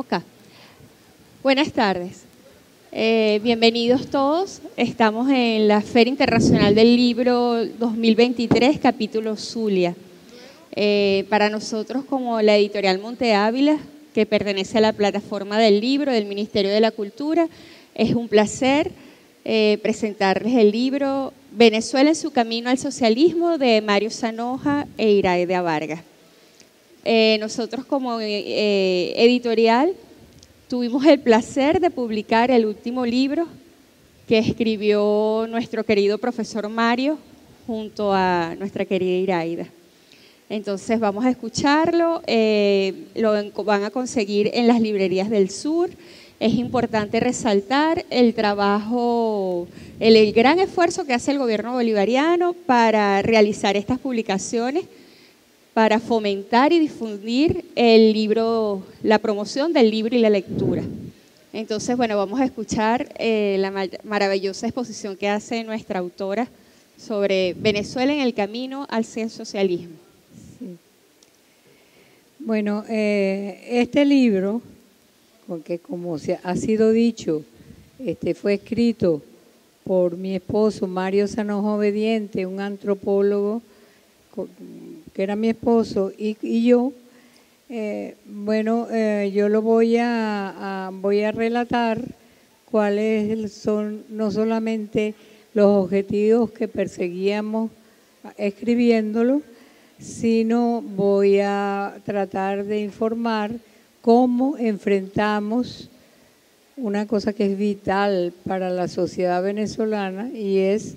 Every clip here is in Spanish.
Ok. Buenas tardes. Bienvenidos todos. Estamos en la Feria Internacional del Libro 2023, capítulo Zulia. Para nosotros, como la editorial Monte Ávila, que pertenece a la plataforma del libro del Ministerio de la Cultura, es un placer presentarles el libro Venezuela en su camino al socialismo, de Mario Zanoja e Iraida Vargas. Nosotros como editorial tuvimos el placer de publicar el último libro que escribió nuestro querido profesor Mario junto a nuestra querida Iraida. Entonces vamos a escucharlo, lo van a conseguir en las librerías del sur. Es importante resaltar el trabajo, el gran esfuerzo que hace el gobierno bolivariano para realizar estas publicaciones, para fomentar y difundir el libro, la promoción del libro y la lectura. Entonces, bueno, vamos a escuchar la maravillosa exposición que hace nuestra autora sobre Venezuela en el camino al socialismo. Sí. Bueno, este libro, porque como ha sido dicho, fue escrito por mi esposo Mario Zanoja Obediente, un antropólogo que era mi esposo, y yo. Yo lo voy a relatar cuáles son no solamente los objetivos que perseguíamos escribiéndolo, sino voy a tratar de informar cómo enfrentamos una cosa que es vital para la sociedad venezolana, y es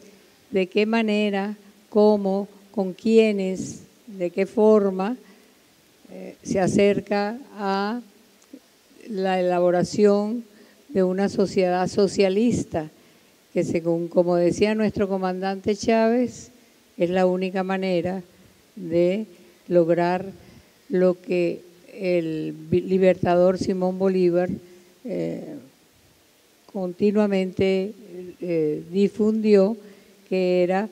de qué manera, cómo, con quiénes, de qué forma se acerca a la elaboración de una sociedad socialista, que según, como decía nuestro comandante Chávez, es la única manera de lograr lo que el libertador Simón Bolívar continuamente difundió, que era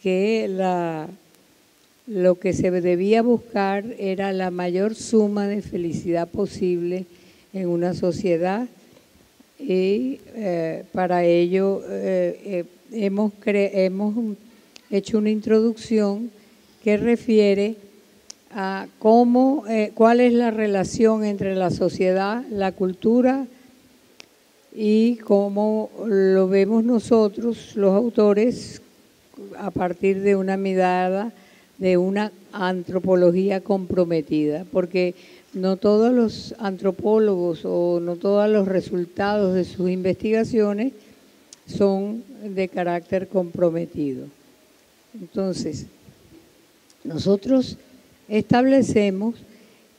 que lo que se debía buscar era la mayor suma de felicidad posible en una sociedad, y para ello hemos hecho una introducción que refiere a cuál es la relación entre la sociedad, la cultura, y cómo lo vemos nosotros, los autores, a partir de una mirada de una antropología comprometida, porque no todos los antropólogos o no todos los resultados de sus investigaciones son de carácter comprometido. Entonces, nosotros establecemos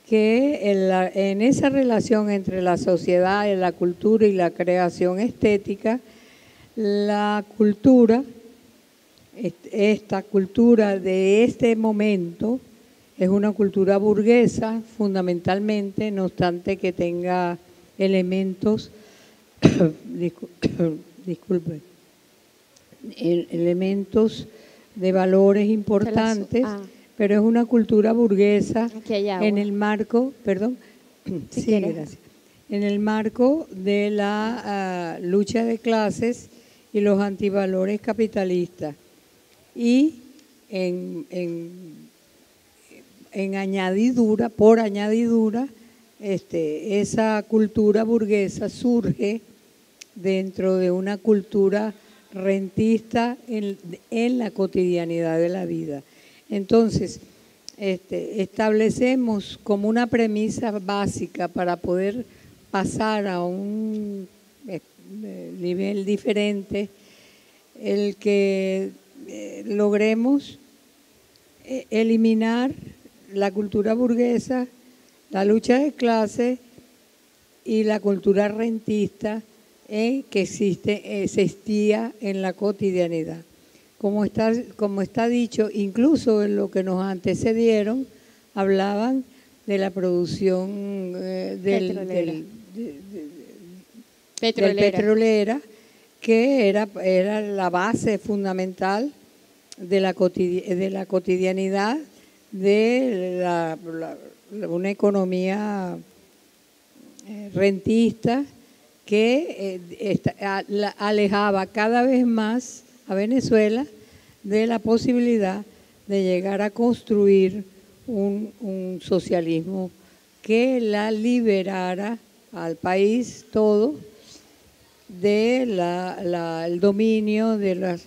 que en esa relación entre la sociedad, la cultura y la creación estética, la cultura, esta cultura de este momento, es una cultura burguesa fundamentalmente, no obstante que tenga elementos, elementos de valores importantes, pero es una cultura burguesa en el marco, gracias, en el marco de la lucha de clases y los antivalores capitalistas. Y en añadidura, por añadidura, esa cultura burguesa surge dentro de una cultura rentista en la cotidianidad de la vida. Entonces, establecemos como una premisa básica para poder pasar a un nivel diferente el que logremos eliminar la cultura burguesa, la lucha de clases y la cultura rentista que existía en la cotidianidad. Como está dicho, incluso en lo que nos antecedieron, hablaban de la producción petrolera, que era la base fundamental de la cotidianidad de una economía rentista que alejaba cada vez más a Venezuela de la posibilidad de llegar a construir un socialismo que la liberara al país todo del dominio de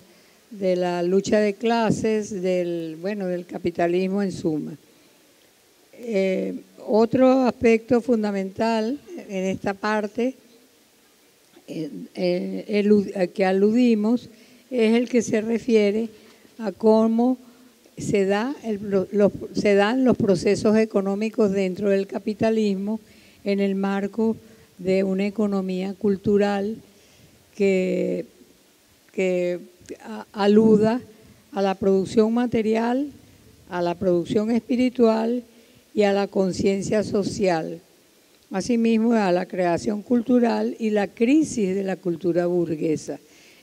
la lucha de clases, del capitalismo en suma. Otro aspecto fundamental en esta parte que aludimos es el que se refiere a cómo se dan los procesos económicos dentro del capitalismo en el marco de una economía cultural que aluda a la producción material, a la producción espiritual y a la conciencia social. Asimismo, a la creación cultural y la crisis de la cultura burguesa.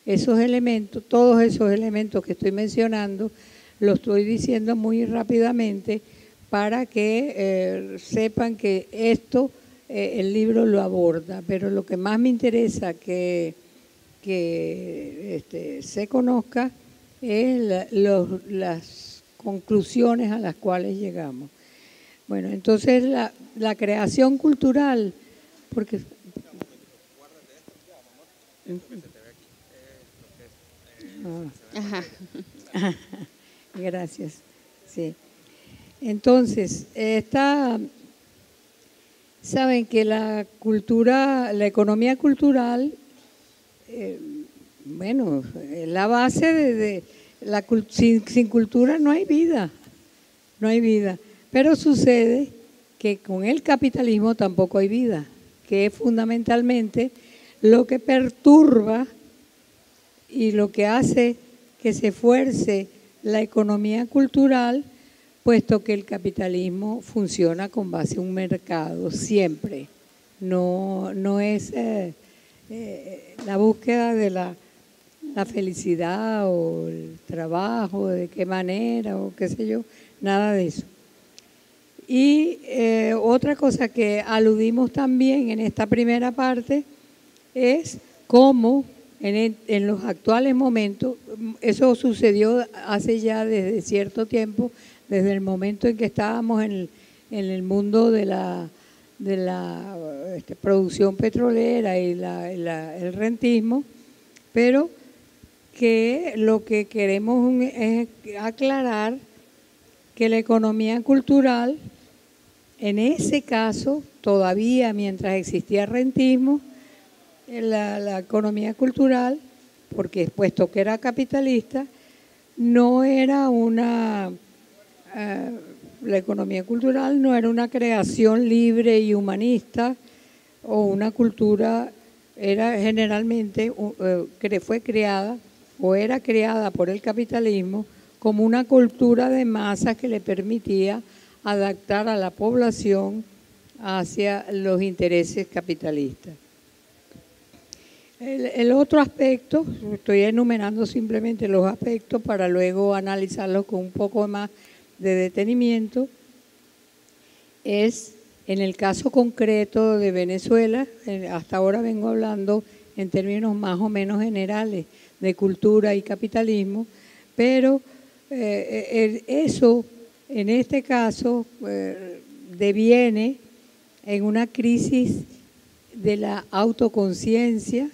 Esos elementos, todos esos elementos que estoy mencionando, lo estoy diciendo muy rápidamente para que sepan que esto el libro lo aborda, pero lo que más me interesa que se conozca es las conclusiones a las cuales llegamos. Bueno, entonces la creación cultural, porque... Ajá. Gracias. Sí. Entonces, saben que la economía cultural, es la base sin cultura no hay vida, no hay vida. Pero sucede que con el capitalismo tampoco hay vida, que es fundamentalmente lo que perturba y lo que hace que se fuerce la economía cultural, puesto que el capitalismo funciona con base a un mercado siempre. No es la búsqueda de la felicidad o el trabajo, de qué manera o qué sé yo, nada de eso. Y otra cosa que aludimos también en esta primera parte es cómo en los actuales momentos, eso sucedió hace ya desde cierto tiempo, desde el momento en que estábamos en el mundo de la producción petrolera y el rentismo, pero que lo que queremos es aclarar que la economía cultural, en ese caso, todavía mientras existía rentismo, la economía cultural, porque puesto que era capitalista, no era la economía cultural no era una creación libre y humanista o una cultura, era generalmente, fue creada o era creada por el capitalismo como una cultura de masas que le permitía adaptar a la población hacia los intereses capitalistas. El otro aspecto, estoy enumerando simplemente los aspectos para luego analizarlos con un poco más de detenimiento, es en el caso concreto de Venezuela, hasta ahora vengo hablando en términos más o menos generales de cultura y capitalismo, pero eso en este caso deviene en una crisis de la autoconciencia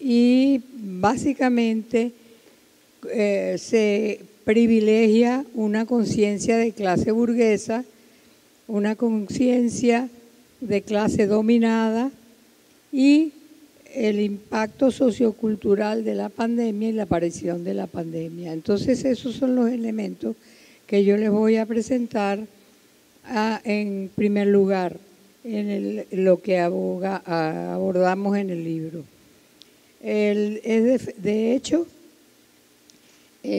y básicamente se privilegia una conciencia de clase burguesa, una conciencia de clase dominada y el impacto sociocultural de la pandemia y la aparición de la pandemia. Entonces esos son los elementos que yo les voy a presentar en primer lugar en lo que abordamos en el libro. De hecho,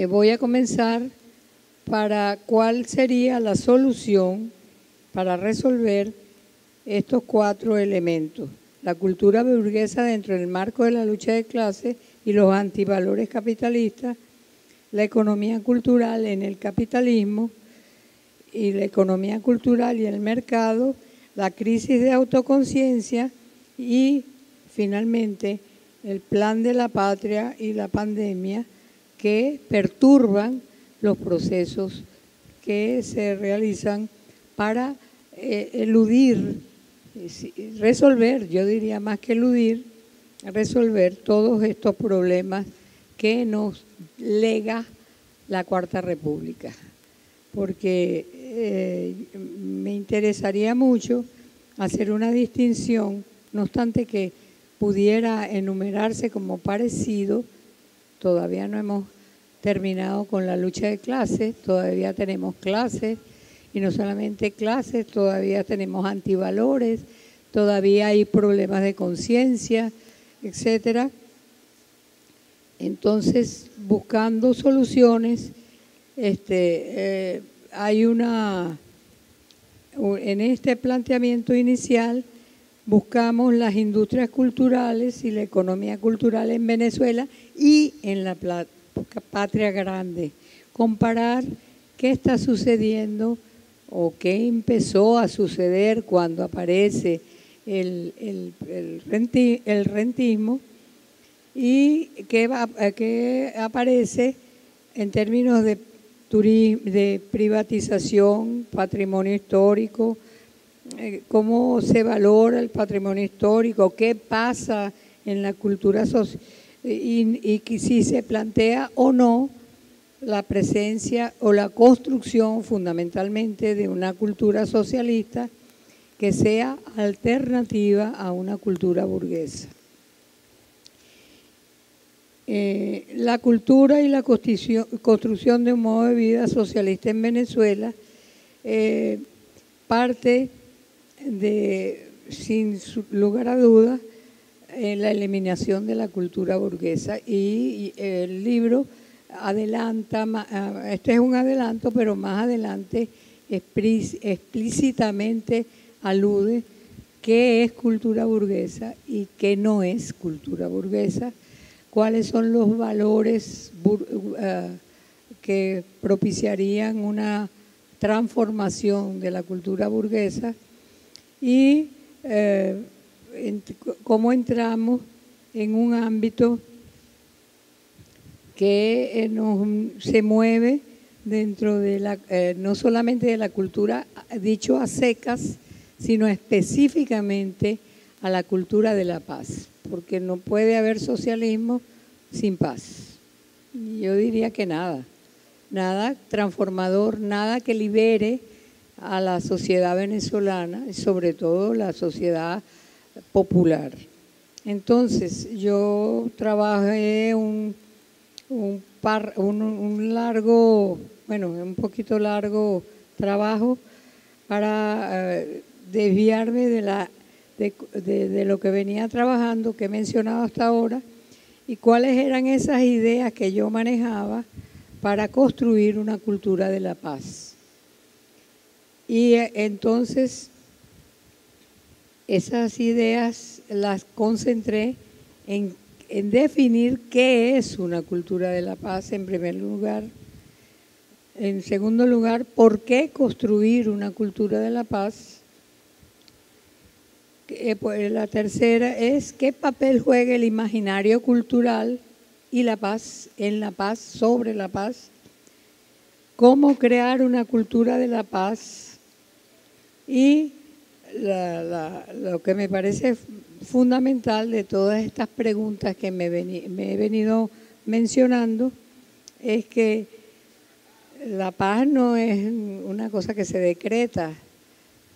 voy a comenzar para cuál sería la solución para resolver estos 4 elementos. La cultura burguesa dentro del marco de la lucha de clases y los antivalores capitalistas, la economía cultural en el capitalismo y la economía cultural y el mercado la crisis de autoconciencia y finalmente el plan de la patria y la pandemia que perturban los procesos que se realizan para eludir, resolver, yo diría más que eludir, resolver todos estos problemas que nos lega la Cuarta República. Porque me interesaría mucho hacer una distinción, no obstante que pudiera enumerarse como parecido, todavía no hemos terminado con la lucha de clases, todavía tenemos clases, y no solamente clases, todavía tenemos antivalores, todavía hay problemas de conciencia, etcétera. Entonces, buscando soluciones, hay en este planteamiento inicial, buscamos las industrias culturales y la economía cultural en Venezuela y en la patria grande. Comparar qué está sucediendo o qué empezó a suceder cuando aparece el rentismo y qué aparece en términos de privatización, patrimonio histórico, cómo se valora el patrimonio histórico, qué pasa en la cultura social y si se plantea o no la presencia o la construcción fundamentalmente de una cultura socialista que sea alternativa a una cultura burguesa. La cultura y la construcción de un modo de vida socialista en Venezuela parte de, sin lugar a dudas, la eliminación de la cultura burguesa y el libro adelanta, este es un adelanto, pero más adelante explícitamente alude qué es cultura burguesa y qué no es cultura burguesa, cuáles son los valores que propiciarían una transformación de la cultura burguesa y cómo entramos en un ámbito que se mueve dentro de no solamente de la cultura, dicho a secas, sino específicamente a la cultura de la paz, porque no puede haber socialismo sin paz. Yo diría que nada transformador, nada que libere a la sociedad venezolana y sobre todo la sociedad popular. Entonces, yo trabajé un poquito largo trabajo para desviarme de lo que venía trabajando, que he mencionado hasta ahora, y cuáles eran esas ideas que yo manejaba para construir una cultura de la paz. Y entonces esas ideas las concentré en definir qué es una cultura de la paz en primer lugar. En segundo lugar, ¿por qué construir una cultura de la paz? Pues la tercera es qué papel juega el imaginario cultural y la paz, en la paz, sobre la paz. Cómo crear una cultura de la paz. Y lo que me parece fundamental de todas estas preguntas que me he venido mencionando es que la paz no es una cosa que se decreta,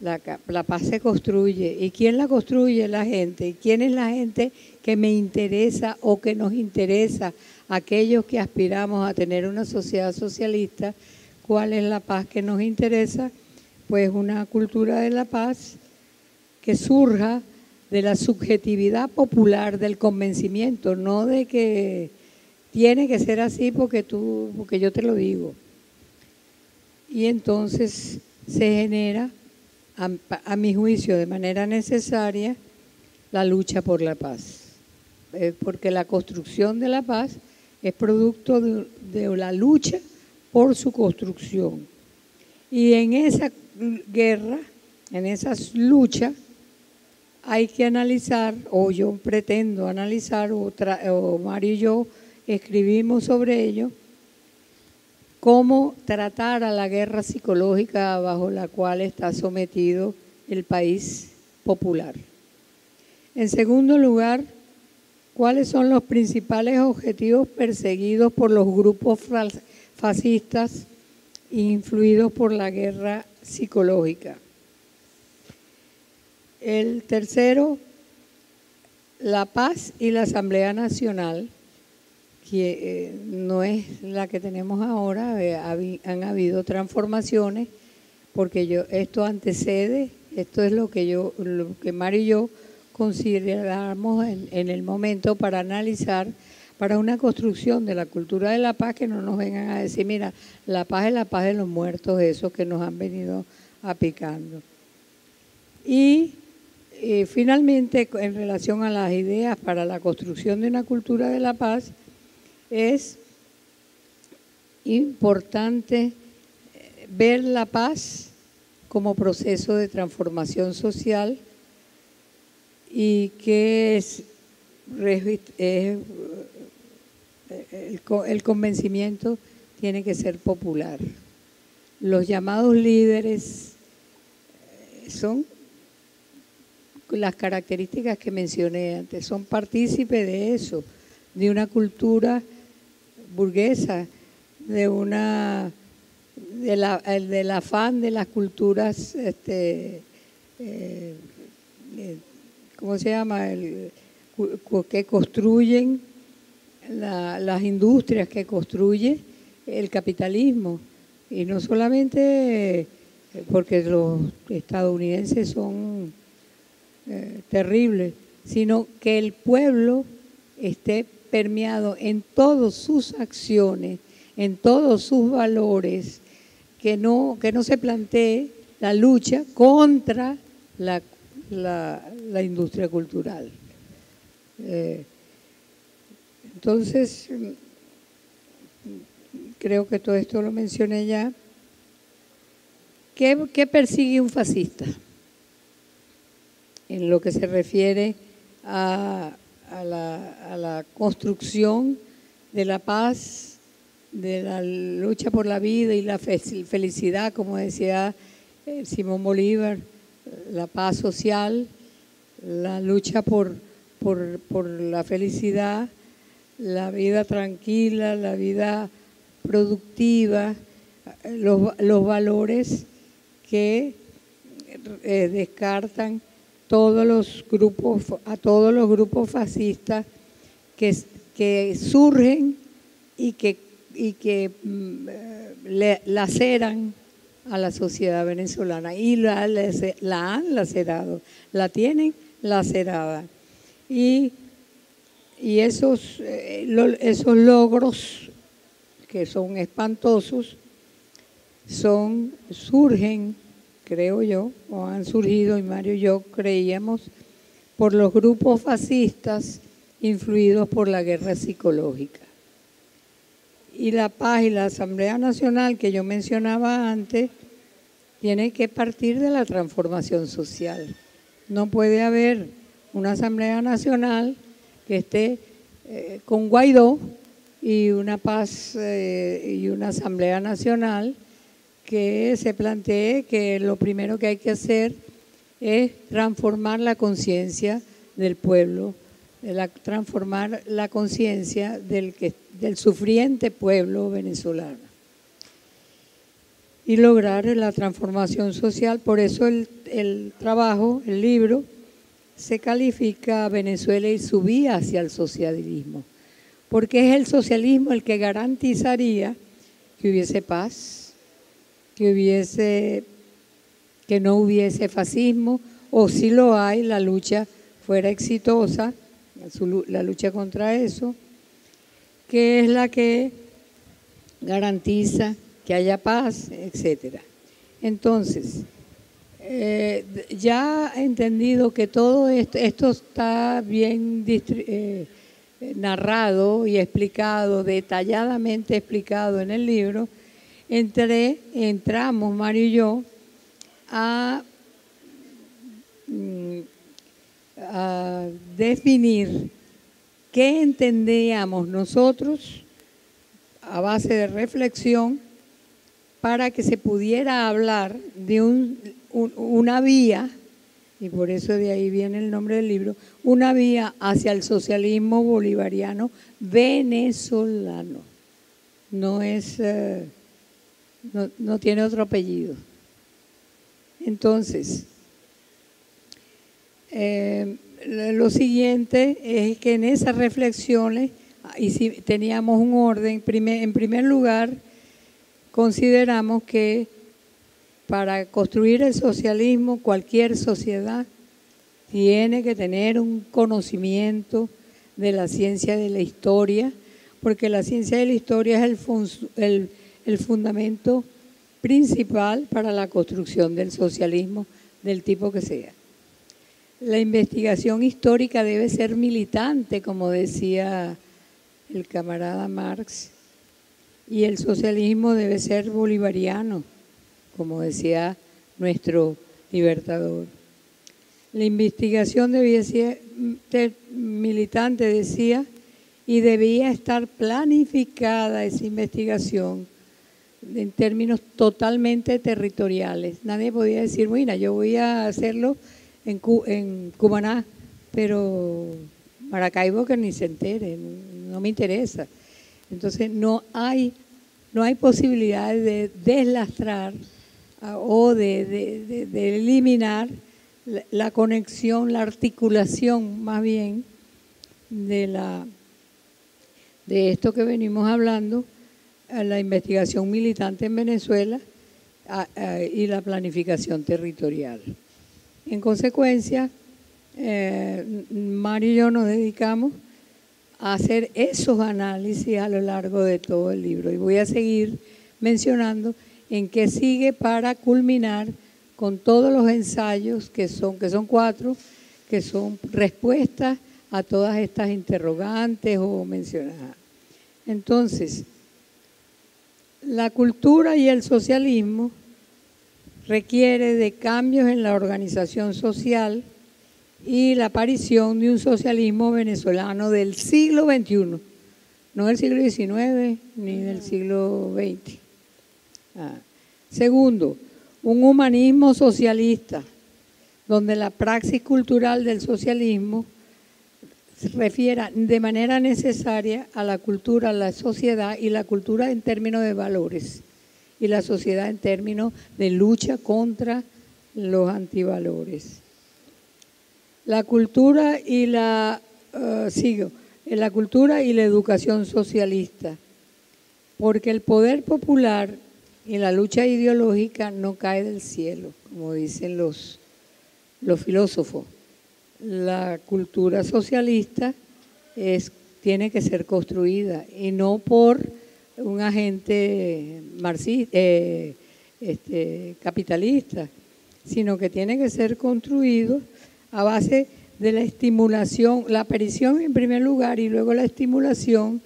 la paz se construye. ¿Y quién la construye? La gente. ¿Y quién es la gente que me interesa o que nos interesa? Aquellos que aspiramos a tener una sociedad socialista. ¿Cuál es la paz que nos interesa? Pues una cultura de la paz que surja de la subjetividad popular, del convencimiento, no de que tiene que ser así porque yo te lo digo. Y entonces se genera, a mi juicio, de manera necesaria, la lucha por la paz. Porque la construcción de la paz es producto de la lucha por su construcción. Y en esa guerra En esas luchas hay que analizar, o yo pretendo analizar, o Mario y yo escribimos sobre ello, cómo tratar a la guerra psicológica bajo la cual está sometido el país popular. En segundo lugar, ¿cuáles son los principales objetivos perseguidos por los grupos fascistas influidos por la guerra psicológica? El tercero, la paz y la Asamblea Nacional, que no es la que tenemos ahora, han habido transformaciones, porque esto antecede, esto es lo que Mario y yo consideramos en el momento para analizar, para una construcción de la cultura de la paz, que no nos vengan a decir, mira, la paz es la paz de los muertos, esos que nos han venido aplicando. Y finalmente, en relación a las ideas para la construcción de una cultura de la paz, es importante ver la paz como proceso de transformación social y que el convencimiento tiene que ser popular. Los llamados líderes son las características que mencioné antes, son partícipes de eso, de una cultura burguesa, del afán de las culturas, ¿cómo se llama? Que construyen las industrias, que construye el capitalismo. Y no solamente porque los estadounidenses son terribles, sino que el pueblo esté permeado en todas sus acciones, en todos sus valores, que no se plantee la lucha contra la industria cultural. Entonces, creo que todo esto lo mencioné ya. ¿Qué persigue un fascista? En lo que se refiere a la construcción de la paz, de la lucha por la vida y la felicidad, como decía Simón Bolívar, la paz social, la lucha por la felicidad, la vida tranquila, la vida productiva, los valores que descartan todos los grupos fascistas que surgen y que laceran a la sociedad venezolana y la han lacerado, la tienen lacerada. Y esos logros, que son espantosos, surgen, creo yo, o han surgido, y Mario y yo creíamos, por los grupos fascistas influidos por la guerra psicológica. Y la paz y la Asamblea Nacional, que yo mencionaba antes, tiene que partir de la transformación social. No puede haber una Asamblea Nacional que esté con Guaidó y una paz y una Asamblea Nacional que se plantee que lo primero que hay que hacer es transformar la conciencia del pueblo, transformar la conciencia del sufriente pueblo venezolano y lograr la transformación social. Por eso el trabajo, el libro, se califica a Venezuela y su vía hacia el socialismo, porque es el socialismo el que garantizaría que hubiese paz, que no hubiese fascismo, o si lo hay, la lucha fuera exitosa, la lucha contra eso, que es la que garantiza que haya paz, etcétera. Entonces, ya he entendido que todo esto está bien narrado y explicado, detalladamente explicado en el libro. Entramos, Mario y yo, a a definir qué entendíamos nosotros a base de reflexión para que se pudiera hablar de una vía, y por eso de ahí viene el nombre del libro, una vía hacia el socialismo bolivariano venezolano. No es, no tiene otro apellido. Entonces, lo siguiente es que en esas reflexiones, y si teníamos un orden, en primer lugar, consideramos que para construir el socialismo, cualquier sociedad tiene que tener un conocimiento de la ciencia de la historia, porque la ciencia de la historia es el fundamento principal para la construcción del socialismo del tipo que sea. La investigación histórica debe ser militante, como decía el camarada Marx, y el socialismo debe ser bolivariano, como decía nuestro libertador. La investigación debía ser militante, decía, y debía estar planificada esa investigación en términos totalmente territoriales. Nadie podía decir, mira, yo voy a hacerlo en Cumaná, pero Maracaibo que ni se entere, no me interesa. Entonces no hay posibilidad de deslastrar o de eliminar la conexión, la articulación más bien de esto que venimos hablando, la investigación militante en Venezuela y la planificación territorial. En consecuencia, Mario y yo nos dedicamos a hacer esos análisis a lo largo de todo el libro. Y voy a seguir mencionando en qué sigue para culminar con todos los ensayos, que son 4, que son respuestas a todas estas interrogantes o mencionadas. Entonces, la cultura y el socialismo requiere de cambios en la organización social y la aparición de un socialismo venezolano del siglo XXI, no del siglo XIX ni del siglo XX. Segundo, un humanismo socialista, donde la praxis cultural del socialismo se refiera de manera necesaria a la cultura, a la sociedad, y la cultura en términos de valores, y la sociedad en términos de lucha contra los antivalores. La cultura y la educación socialista, porque el poder popular y la lucha ideológica no cae del cielo, como dicen los filósofos. La cultura socialista tiene que ser construida, y no por un agente marxista, capitalista, sino que tiene que ser construido a base de la estimulación, la aparición en primer lugar y luego la estimulación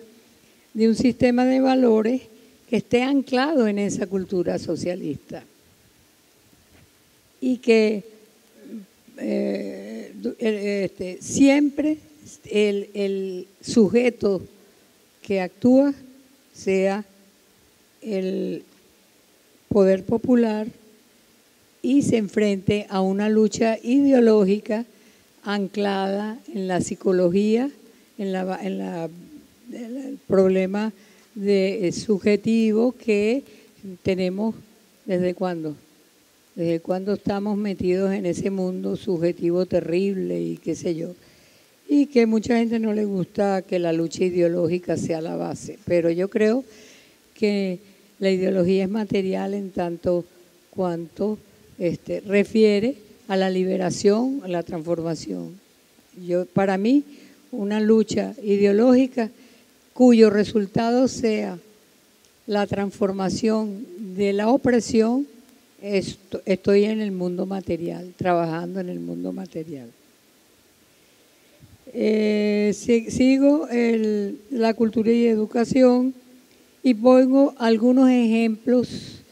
de un sistema de valores que esté anclado en esa cultura socialista y que siempre el sujeto que actúa sea el poder popular y se enfrente a una lucha ideológica anclada en la psicología, en el problema subjetivo que tenemos desde cuándo. Desde cuándo estamos metidos en ese mundo subjetivo terrible y qué sé yo. Y que mucha gente no le gusta que la lucha ideológica sea la base. Pero yo creo que la ideología es material en tanto cuanto refiere a la liberación, a la transformación. Para mí, una lucha ideológica cuyo resultado sea la transformación de la opresión, estoy en el mundo material, trabajando en el mundo material. Sigo la cultura y educación y pongo algunos ejemplos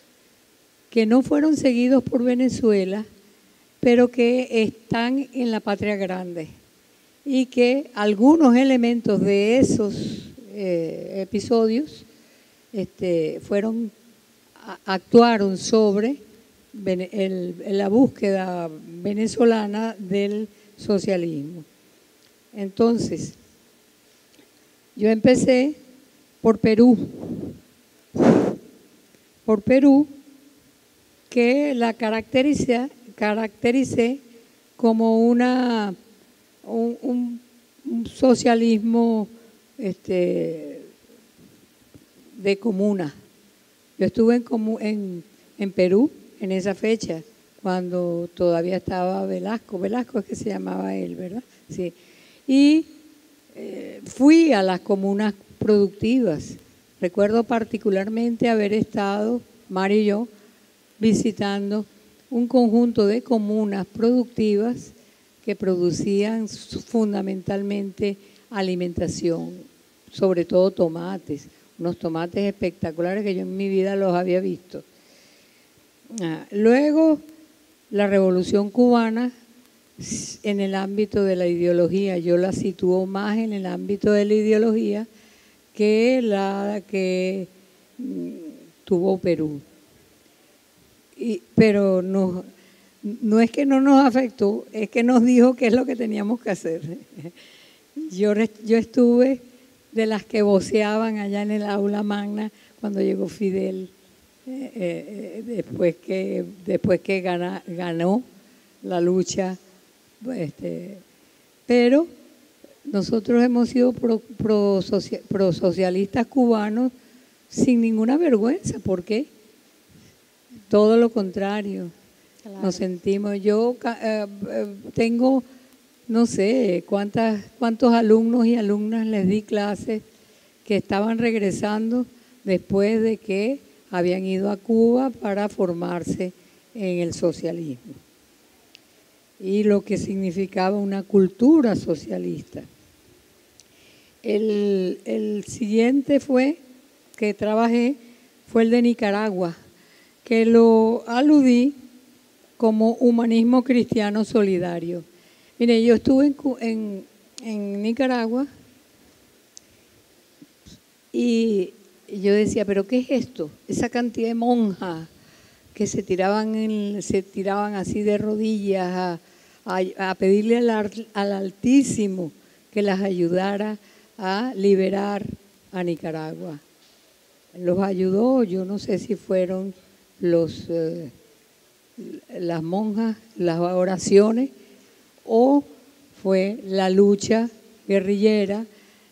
que no fueron seguidos por Venezuela, pero que están en la Patria Grande y que algunos elementos de esos episodios actuaron sobre la búsqueda venezolana del socialismo. Entonces, yo empecé por Perú, que la caractericé como un socialismo de comuna. Yo estuve en Perú en esa fecha, cuando todavía estaba Velasco es que se llamaba él, ¿verdad? Sí. Y fui a las comunas productivas. Recuerdo particularmente haber estado, Mario y yo, visitando un conjunto de comunas productivas que producían fundamentalmente alimentación, sobre todo tomates, unos tomates espectaculares que yo en mi vida los había visto. Luego, la Revolución Cubana, en el ámbito de la ideología, yo la sitúo más en el ámbito de la ideología que la que tuvo Perú. Pero no es que no nos afectó, es que nos dijo qué es lo que teníamos que hacer. Yo estuve de las que voceaban allá en el aula magna cuando llegó Fidel, después que ganó la lucha. Pero nosotros hemos sido prosocialistas cubanos sin ninguna vergüenza. ¿Por qué? Todo lo contrario. Claro. Nos sentimos, yo tengo, no sé cuántos alumnos y alumnas les di clases que estaban regresando después de que habían ido a Cuba para formarse en el socialismo y lo que significaba una cultura socialista. El siguiente que trabajé fue el de Nicaragua, que lo aludí como humanismo cristiano solidario. Mire, yo estuve en Nicaragua y yo decía, ¿pero qué es esto? Esa cantidad de monjas que se tiraban así de rodillas a pedirle al Altísimo que las ayudara a liberar a Nicaragua. Los ayudó, yo no sé si fueron las monjas, las oraciones, o fue la lucha guerrillera,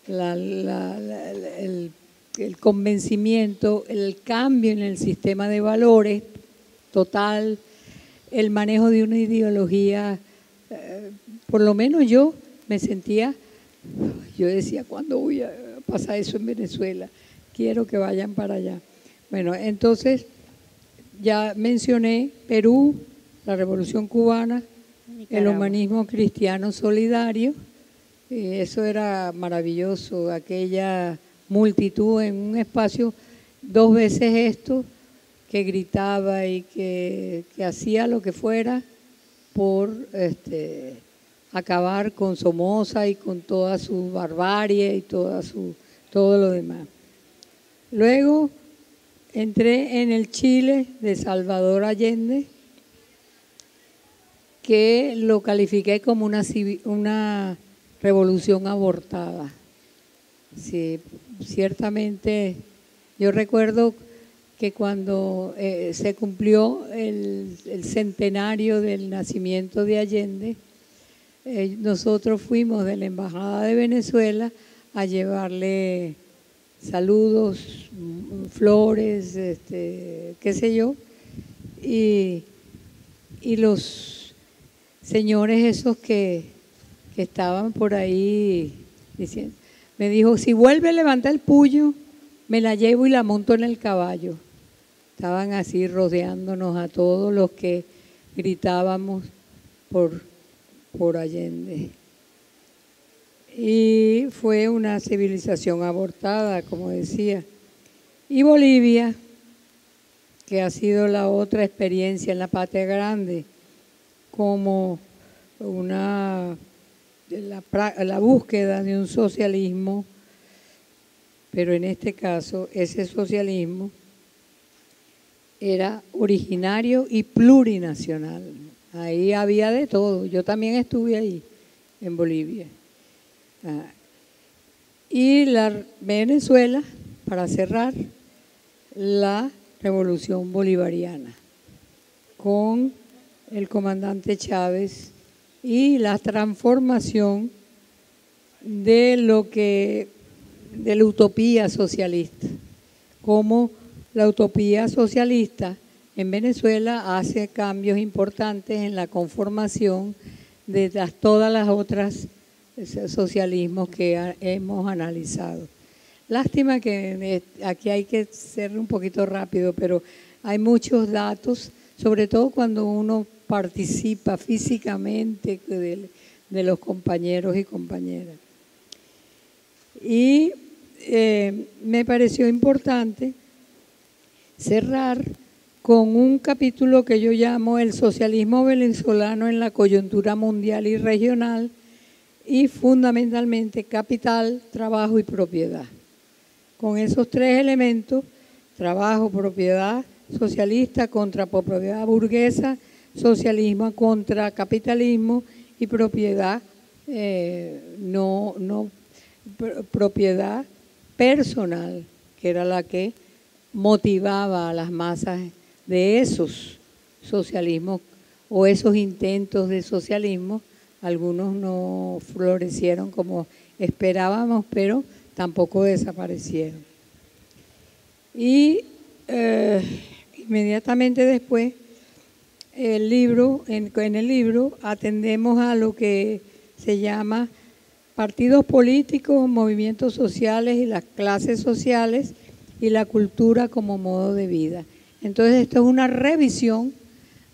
el convencimiento, el cambio en el sistema de valores total, el manejo de una ideología. Por lo menos yo me sentía, yo decía, ¿cuándo voy a pasar eso en Venezuela? Quiero que vayan para allá. Bueno, entonces ya mencioné Perú, la Revolución Cubana, el humanismo cristiano solidario. Eso era maravilloso, aquella multitud en un espacio, 2 veces esto, que gritaba y que hacía lo que fuera por acabar con Somoza y con toda su barbarie y todo lo demás. Luego entré en el Chile de Salvador Allende, que lo califiqué como una revolución abortada. Sí, ciertamente yo recuerdo que cuando se cumplió el centenario del nacimiento de Allende, nosotros fuimos de la Embajada de Venezuela a llevarle saludos, flores, qué sé yo, y los señores esos que estaban por ahí diciendo, me dijo, si vuelve a levantar el puño, me la llevo y la monto en el caballo. Estaban así rodeándonos a todos los que gritábamos por Allende. Y fue una civilización abortada, como decía. Y Bolivia, que ha sido la otra experiencia en la Patria Grande, como la búsqueda de un socialismo, pero en este caso ese socialismo era originario y plurinacional. Ahí había de todo. Yo también estuve ahí, en Bolivia. Y la Venezuela, para cerrar, la revolución bolivariana, con el comandante Chávez y la transformación de la utopía socialista, como la utopía socialista en Venezuela hace cambios importantes en la conformación de todas las otras socialismos que hemos analizado. Lástima que aquí hay que ser un poquito rápido, pero hay muchos datos, sobre todo cuando uno participa físicamente de los compañeros y compañeras. Y me pareció importante cerrar con un capítulo que yo llamo El socialismo venezolano en la coyuntura mundial y regional, y fundamentalmente capital, trabajo y propiedad. Con esos tres elementos, trabajo, propiedad socialista contra propiedad burguesa, socialismo contra capitalismo y propiedad propiedad personal, que era la que motivaba a las masas de esos socialismos o esos intentos de socialismo. Algunos no florecieron como esperábamos, pero tampoco desaparecieron. Y inmediatamente después, en el libro atendemos a lo que se llama partidos políticos, movimientos sociales y las clases sociales y la cultura como modo de vida. Entonces, esto es una revisión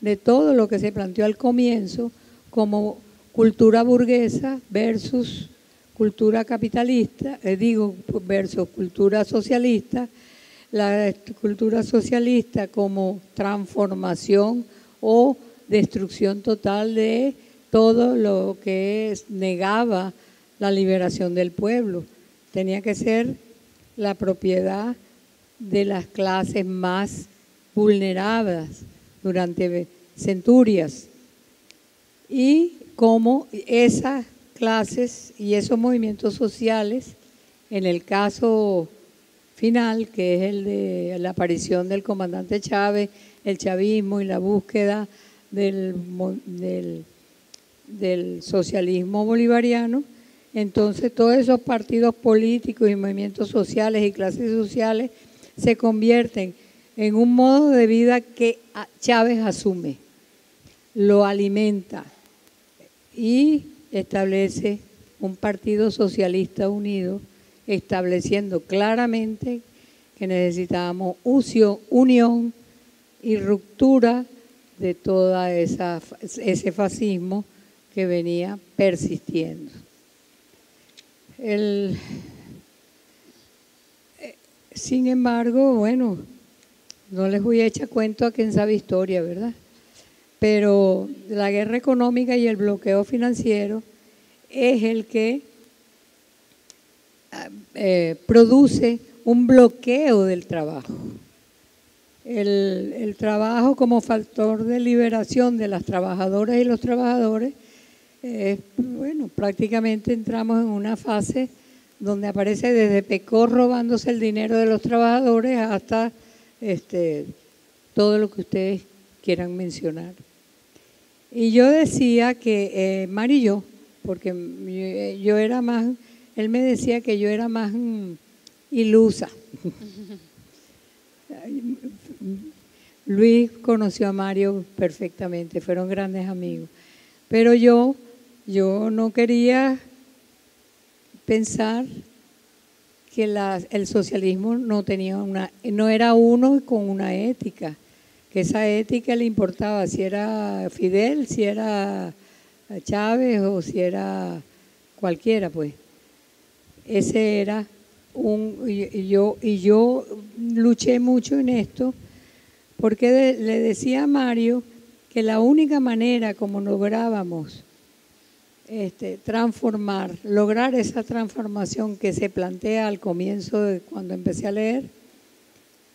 de todo lo que se planteó al comienzo como cultura burguesa versus cultura capitalista, versus cultura socialista, la cultura socialista como transformación o destrucción total de todo lo que negaba la liberación del pueblo. Tenía que ser la propiedad de las clases más vulneradas durante centurias, y cómo esas clases y esos movimientos sociales, en el caso final, que es el de la aparición del comandante Chávez, el chavismo y la búsqueda del socialismo bolivariano, entonces todos esos partidos políticos y movimientos sociales y clases sociales se convierten en un modo de vida que Chávez asume, lo alimenta y establece un partido socialista unido, estableciendo claramente que necesitábamos unión y ruptura de todo ese fascismo que venía persistiendo. Sin embargo, bueno, no les voy a echar cuento a quien sabe historia, ¿verdad? Pero la guerra económica y el bloqueo financiero es el que produce un bloqueo del trabajo. El trabajo como factor de liberación de las trabajadoras y los trabajadores, bueno, prácticamente entramos en una fase donde aparece desde Pecor robándose el dinero de los trabajadores hasta todo lo que ustedes quieran mencionar. Y yo decía que Mari y yo, porque yo era más, él me decía que yo era más ilusa. Luis conoció a Mario perfectamente, fueron grandes amigos. Pero yo no quería pensar que el socialismo no era uno con una ética, que esa ética le importaba si era Fidel, si era Chávez o si era cualquiera, pues. Ese era yo luché mucho en esto, porque le decía a Mario que la única manera como lográbamos lograr esa transformación que se plantea al comienzo de cuando empecé a leer,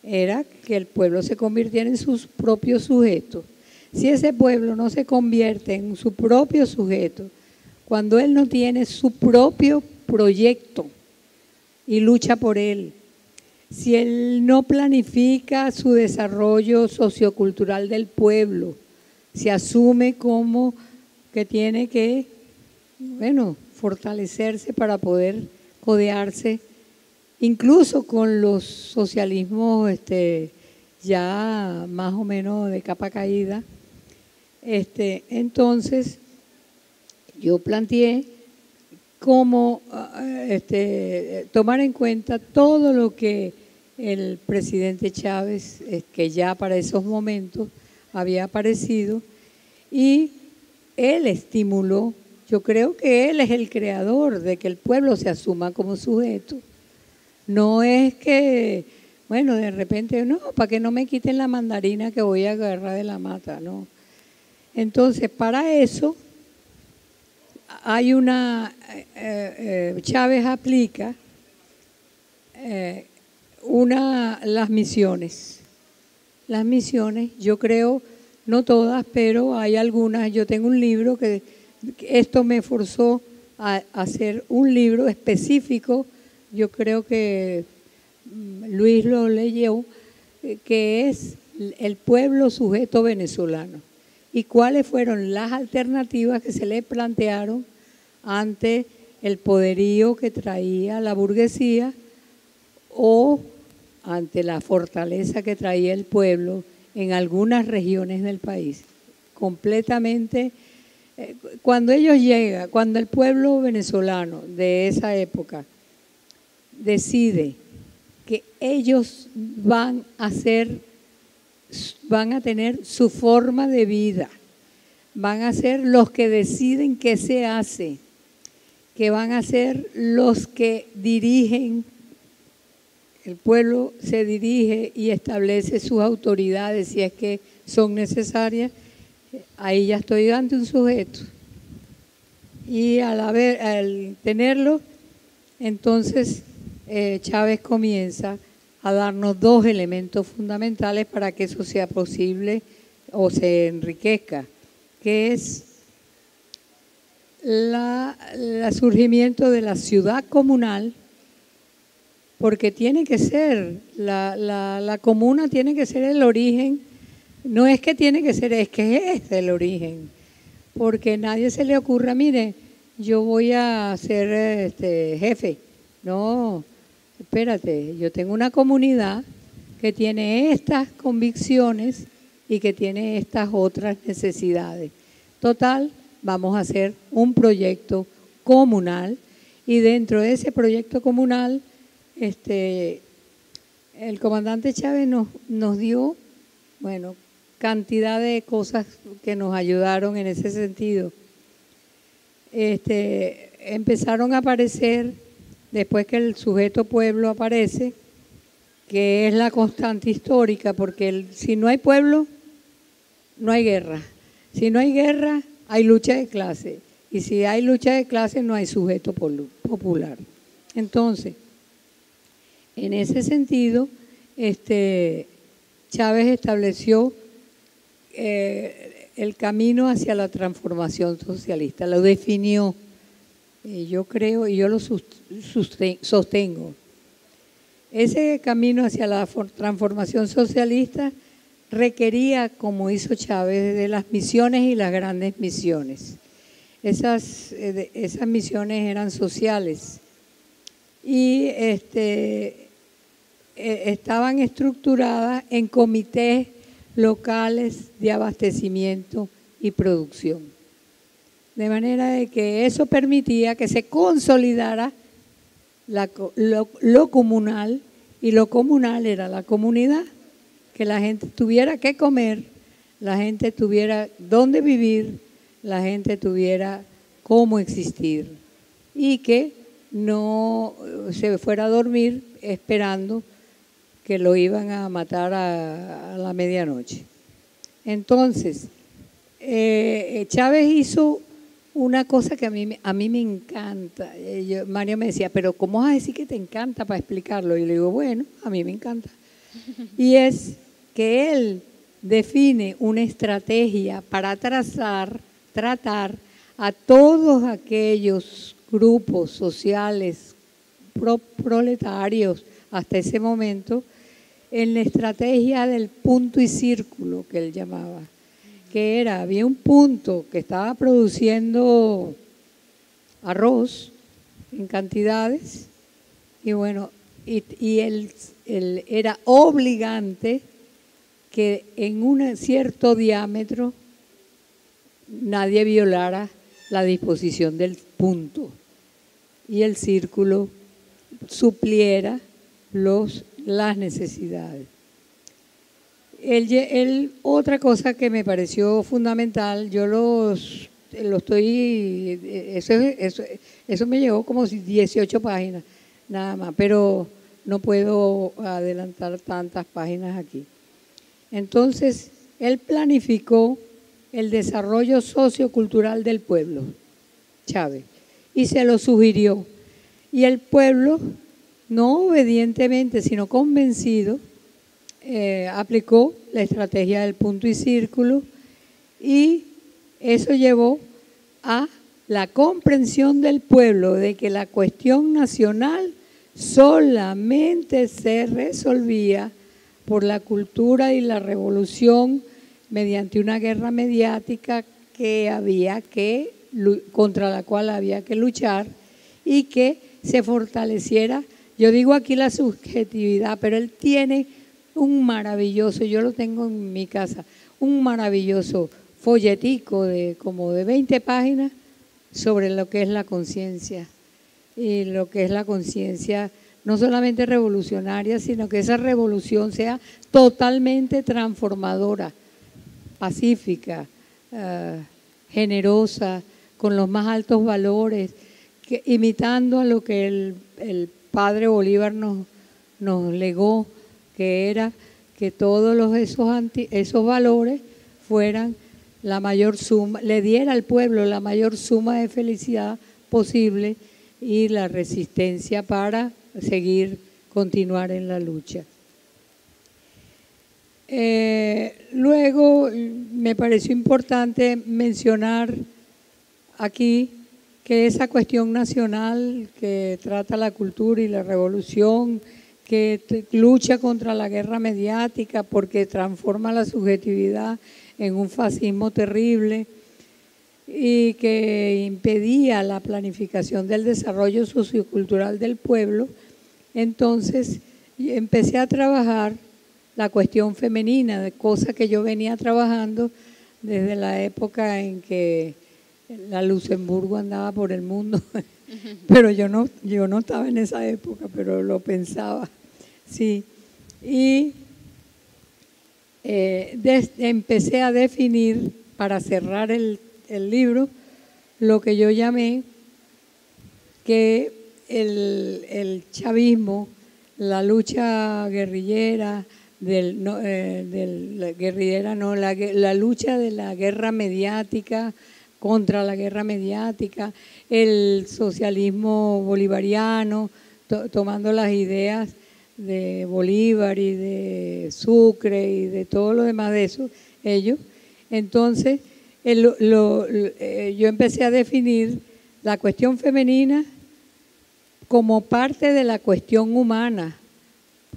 era que el pueblo se convirtiera en sus propios sujetos. Si ese pueblo no se convierte en su propio sujeto, cuando él no tiene su propio proyecto y lucha por él, si él no planifica su desarrollo sociocultural del pueblo, se asume como que tiene que, fortalecerse para poder codearse incluso con los socialismos ya más o menos de capa caída. Entonces, yo planteé cómo tomar en cuenta todo lo que el presidente Chávez, que ya para esos momentos había aparecido, y él estimuló. Yo creo que él es el creador de que el pueblo se asuma como sujeto. No es que, de repente, no, para que no me quiten la mandarina que voy a agarrar de la mata, no. Entonces, para eso hay Chávez aplica las misiones. Las misiones, yo creo, no todas, pero hay algunas. Yo tengo un libro que esto me forzó a hacer un libro específico. Yo creo que Luis lo leyó, que es El pueblo sujeto venezolano. Y cuáles fueron las alternativas que se le plantearon ante el poderío que traía la burguesía o ante la fortaleza que traía el pueblo en algunas regiones del país. Completamente, cuando ellos llegan, cuando el pueblo venezolano de esa época decide que ellos van a tener su forma de vida, van a ser los que deciden qué se hace, que van a ser los que dirigen. El pueblo se dirige y establece sus autoridades si es que son necesarias. Ahí ya estoy ante un sujeto. Y al tenerlo, entonces Chávez comienza a darnos dos elementos fundamentales para que eso sea posible o se enriquezca, que es el surgimiento de la ciudad comunal, porque tiene que ser, la comuna tiene que ser el origen, no es que tiene que ser, es que es el origen, porque a nadie se le ocurra, mire, yo voy a ser jefe, no, espérate, yo tengo una comunidad que tiene estas convicciones y que tiene estas otras necesidades. Total, vamos a hacer un proyecto comunal y dentro de ese proyecto comunal el comandante Chávez nos dio, cantidad de cosas que nos ayudaron en ese sentido. Empezaron a aparecer, después que el sujeto pueblo aparece, que es la constante histórica, porque si no hay pueblo, no hay guerra. Si no hay guerra, hay lucha de clase. Y si hay lucha de clase, no hay sujeto popular. Entonces, en ese sentido, Chávez estableció el camino hacia la transformación socialista, lo definió. Yo creo y yo lo sostengo. Ese camino hacia la transformación socialista requería, como hizo Chávez, de las misiones y las grandes misiones. Esas misiones eran sociales y estaban estructuradas en comités locales de abastecimiento y producción. De manera de que eso permitía que se consolidara lo comunal, y lo comunal era la comunidad, que la gente tuviera que comer, la gente tuviera dónde vivir, la gente tuviera cómo existir y que no se fuera a dormir esperando que lo iban a matar a la medianoche. Entonces, Chávez hizo una cosa que a mí me encanta. Mario me decía, pero ¿cómo vas a decir que te encanta para explicarlo? Y le digo, bueno, a mí me encanta. Y es que él define una estrategia para tratar a todos aquellos grupos sociales proletarios hasta ese momento en la estrategia del punto y círculo que él llamaba, que era, había un punto que estaba produciendo arroz en cantidades y bueno, y él era obligante que en un cierto diámetro nadie violara la disposición del punto y el círculo supliera las necesidades. Otra cosa que me pareció fundamental, eso me llegó como 18 páginas nada más, pero no puedo adelantar tantas páginas aquí. Entonces, él planificó el desarrollo sociocultural del pueblo, Chávez, y se lo sugirió. Y el pueblo, no obedientemente, sino convencido, aplicó la estrategia del punto y círculo y eso llevó a la comprensión del pueblo de que la cuestión nacional solamente se resolvía por la cultura y la revolución mediante una guerra mediática contra la cual había que luchar y que se fortaleciera. Yo digo aquí la subjetividad, pero él tiene un maravilloso, yo lo tengo en mi casa, un maravilloso folletico de como de 20 páginas sobre lo que es la conciencia y lo que es la conciencia no solamente revolucionaria, sino que esa revolución sea totalmente transformadora, pacífica, generosa, con los más altos valores, imitando a lo que el padre Bolívar nos legó, que era que todos esos valores fueran la mayor suma, le diera al pueblo la mayor suma de felicidad posible y la resistencia para continuar en la lucha. Luego me pareció importante mencionar aquí que esa cuestión nacional que trata la cultura y la revolución, que lucha contra la guerra mediática porque transforma la subjetividad en un fascismo terrible y que impedía la planificación del desarrollo sociocultural del pueblo. Entonces empecé a trabajar la cuestión femenina, de cosas que yo venía trabajando desde la época en que la Luxemburgo andaba por el mundo, pero yo no estaba en esa época, pero lo pensaba, sí. Y empecé a definir, para cerrar el libro, lo que yo llamé que el chavismo, la lucha guerrillera, la lucha de la guerra mediática contra la guerra mediática, el socialismo bolivariano, tomando las ideas de Bolívar y de Sucre y de todo lo demás de eso, ellos. Entonces, yo empecé a definir la cuestión femenina como parte de la cuestión humana,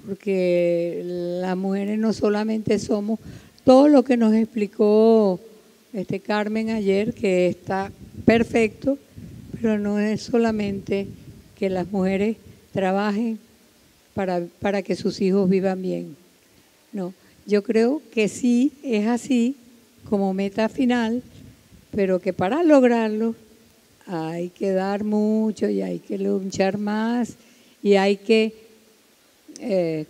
porque las mujeres no solamente somos todo lo que nos explicó Carmen ayer, que está perfecto, pero no es solamente que las mujeres trabajen para que sus hijos vivan bien. No, yo creo que sí es así como meta final, pero que para lograrlo hay que dar mucho y hay que luchar más y hay que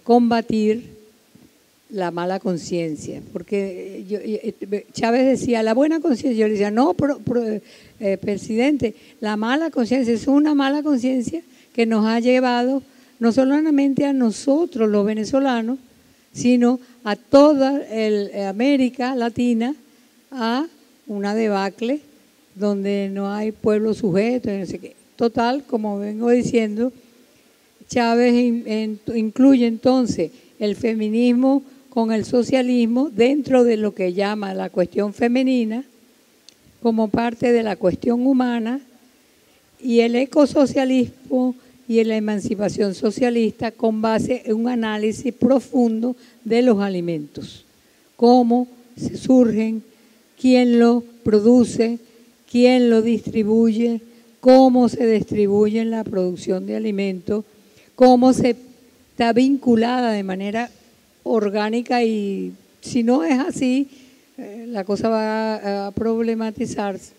combatir la mala conciencia, porque Chávez decía la buena conciencia, yo le decía no, presidente, la mala conciencia es una mala conciencia que nos ha llevado no solamente a nosotros los venezolanos, sino a toda América Latina a una debacle donde no hay pueblo sujeto, no sé qué. Total, como vengo diciendo, Chávez incluye entonces el feminismo con el socialismo dentro de lo que llama la cuestión femenina como parte de la cuestión humana, y el ecosocialismo y la emancipación socialista con base en un análisis profundo de los alimentos, cómo se surgen, quién lo produce, quién lo distribuye, cómo se distribuye la producción de alimentos, cómo se está vinculada de manera orgánica, y si no es así, la cosa va a problematizarse.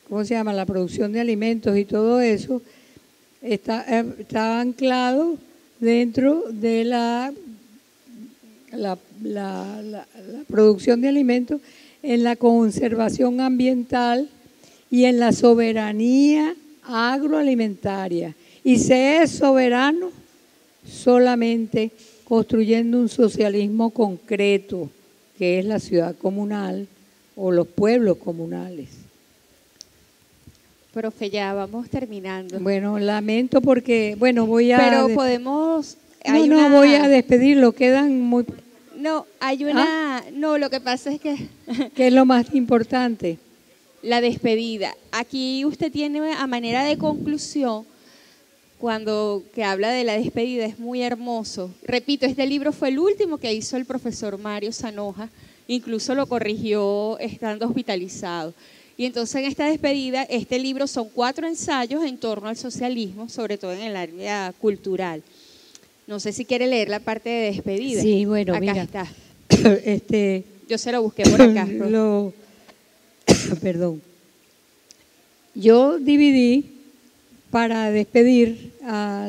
¿Cómo se llama? La producción de alimentos y todo eso está anclado dentro de la producción de alimentos, en la conservación ambiental y en la soberanía agroalimentaria. Y se es soberano solamente construyendo un socialismo concreto, que es la ciudad comunal o los pueblos comunales. Profe, ya vamos terminando. Bueno, lamento porque, bueno, voy a... Pero podemos... No, voy a despedirlo, quedan muy... No, hay una... No, lo que pasa es que... ¿Qué es lo más importante? La despedida. Aquí usted tiene a manera de conclusión, cuando que habla de la despedida, es muy hermoso. Repito, este libro fue el último que hizo el profesor Mario Zanoja, incluso lo corrigió estando hospitalizado. Y entonces en esta despedida, este libro son 4 ensayos en torno al socialismo, sobre todo en el área cultural. No sé si quiere leer la parte de despedida. Sí, bueno, acá mira. está. Yo se lo busqué por acá. Perdón. Yo dividí para despedir a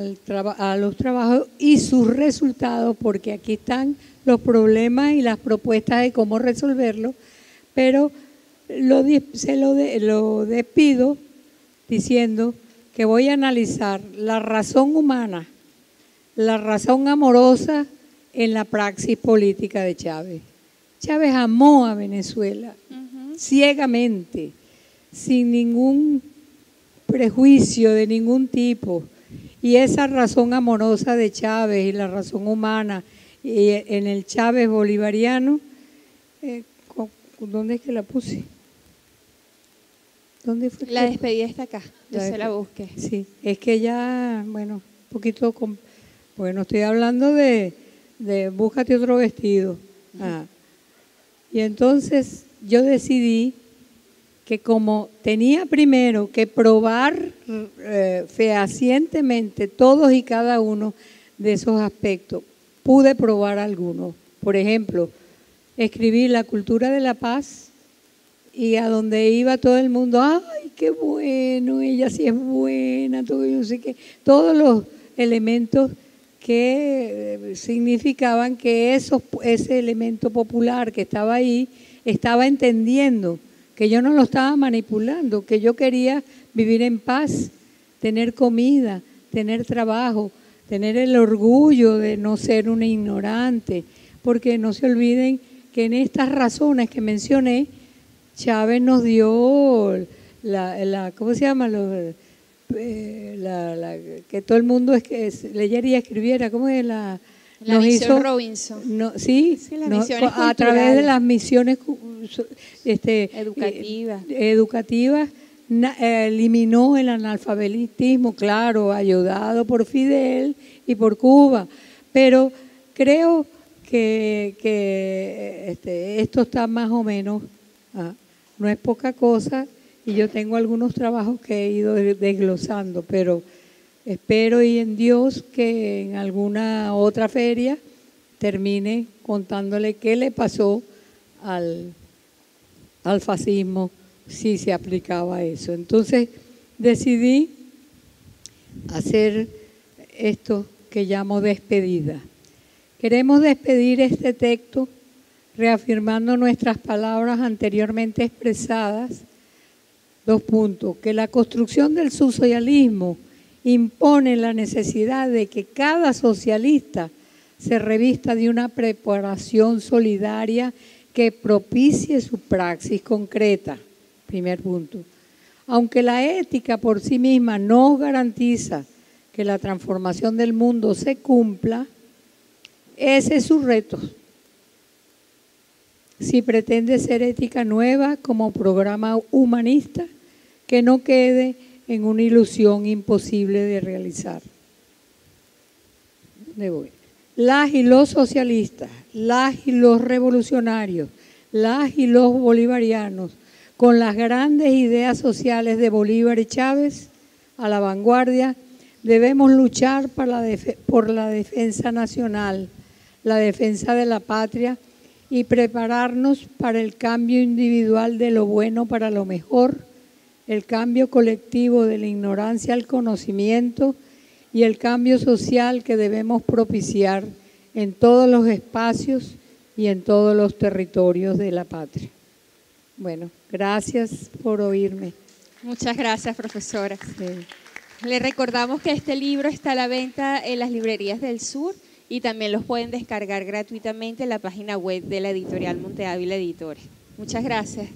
los trabajos y sus resultados, porque aquí están los problemas y las propuestas de cómo resolverlos, pero lo despido diciendo que voy a analizar la razón humana, la razón amorosa en la praxis política de Chávez. Chávez amó a Venezuela ciegamente, sin ningún prejuicio de ningún tipo, y esa razón amorosa de Chávez y la razón humana y en el Chávez bolivariano, ¿dónde es que la puse? ¿Dónde fue? La despedida está acá, yo se la busqué. Sí, es que ya, bueno, un poquito, bueno, estoy hablando de búscate otro vestido. Y entonces yo decidí que como tenía primero que probar fehacientemente todos y cada uno de esos aspectos, pude probar algunos. Por ejemplo, escribí La cultura de la paz, y a donde iba todo el mundo, ¡ay, qué bueno! Ella sí es buena, todo, yo sé qué. Todos los elementos que significaban que ese elemento popular que estaba ahí estaba entendiendo que yo no lo estaba manipulando, que yo quería vivir en paz, tener comida, tener trabajo, tener el orgullo de no ser una ignorante, porque no se olviden que en estas razones que mencioné, Chávez nos dio ¿cómo se llama? Que todo el mundo leyera y escribiera, ¿cómo es la misión Robinson? Sí, a través de las misiones educativas eliminó el analfabetismo, claro, ayudado por Fidel y por Cuba, pero creo que esto está más o menos, no es poca cosa, y yo tengo algunos trabajos que he ido desglosando, pero espero y en Dios que en alguna otra feria termine contándole qué le pasó al fascismo si se aplicaba eso. Entonces decidí hacer esto que llamo despedida. Queremos despedir este texto reafirmando nuestras palabras anteriormente expresadas. 2 puntos. Que la construcción del socialismo impone la necesidad de que cada socialista se revista de una preparación solidaria que propicie su praxis concreta. Primer punto. Aunque la ética por sí misma no garantiza que la transformación del mundo se cumpla, ese es su reto. Si pretende ser ética nueva como programa humanista, que no quede en una ilusión imposible de realizar. ¿Dónde voy? Las y los socialistas, las y los revolucionarios, las y los bolivarianos, con las grandes ideas sociales de Bolívar y Chávez a la vanguardia, debemos luchar por la defensa nacional, la defensa de la patria y prepararnos para el cambio individual de lo bueno para lo mejor, el cambio colectivo de la ignorancia al conocimiento y el cambio social que debemos propiciar en todos los espacios y en todos los territorios de la patria. Bueno, gracias por oírme. Muchas gracias, profesora. Sí. Le recordamos que este libro está a la venta en las librerías del sur y también los pueden descargar gratuitamente en la página web de la editorial Monte Ávila Editores. Muchas gracias.